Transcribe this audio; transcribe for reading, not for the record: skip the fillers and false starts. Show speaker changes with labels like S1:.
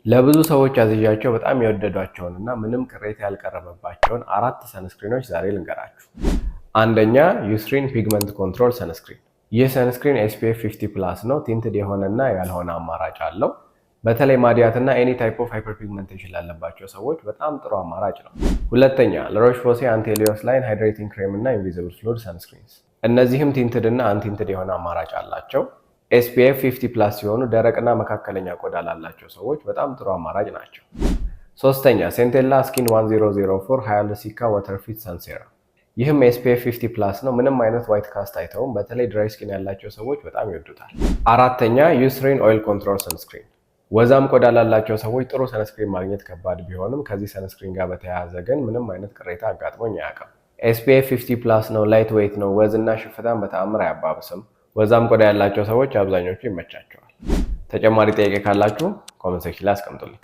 S1: ለብዙ ሰዎች አዝዣቸው በጣም የወደዷቸውንና ምንም ቅሬታ ያልቀረበባቸውን 4 ሰንስክሪኖች ዛሬ ልንገራችሁ። አንደኛ ዩስሪን ፒግመንት ኮንትሮል ሰንስክሪን። ይህ ሰንስክሪን SPF 50+ ነው። ቲንትድ የሆነና ያልሆነ አማራጭ አለው። በተለይ ማዲያትና ኤኒ ታይፕ ኦፍ ሃይፐርፒግመንቴሽን ላለባቸው ሰዎች በጣም ጥሩ አማራጭ ነው። ሁለተኛ ለሮሽ ፖሴ አንቴሊዮስ ላይን ሃይድሬቲንግ ክሬም እና ኢንቪዚብል ፍሉድ ሰንስክሪንስ። እነዚህም ቲንትድ እና አንቲንትድ የሆነ አማራጭ አላቸው። SPF 50+ ሲሆኑ ደረቅና መካከለኛ ቆዳ ላላቸው ሰዎች በጣም ጥሩ አማራጭ ናቸው። ሶስተኛ ሴንቴላ ስኪን 1004 ሃያሉሲካ ዋተር ፊት ሰንሴረም። ይህም SPF 50+ ነው። ምንም አይነት ዋይት ካስት አይተውም። በተለይ ድራይ ስኪን ያላቸው ሰዎች በጣም ይወዱታል። አራተኛ ዩስሪን ኦይል ኮንትሮል ሰንስክሪን። ወዛም ቆዳ ላላቸው ሰዎች ጥሩ ሰንስክሪን ማግኘት ከባድ ቢሆንም ከዚህ ሰንስክሪን ጋር በተያያዘ ግን ምንም አይነት ቅሬታ አጋጥሞኝ አያውቅም። SPF 50+ ነው። ላይት ዌይት ነው። ወዝና ሽፍታን በተአምር አያባብስም። ወዛም ቆዳ ያላቸው ሰዎች አብዛኞቹ ይመቻቸዋል። ተጨማሪ ጥያቄ ካላችሁ ኮሜንት ሴክሽን ላይ አስቀምጡልኝ።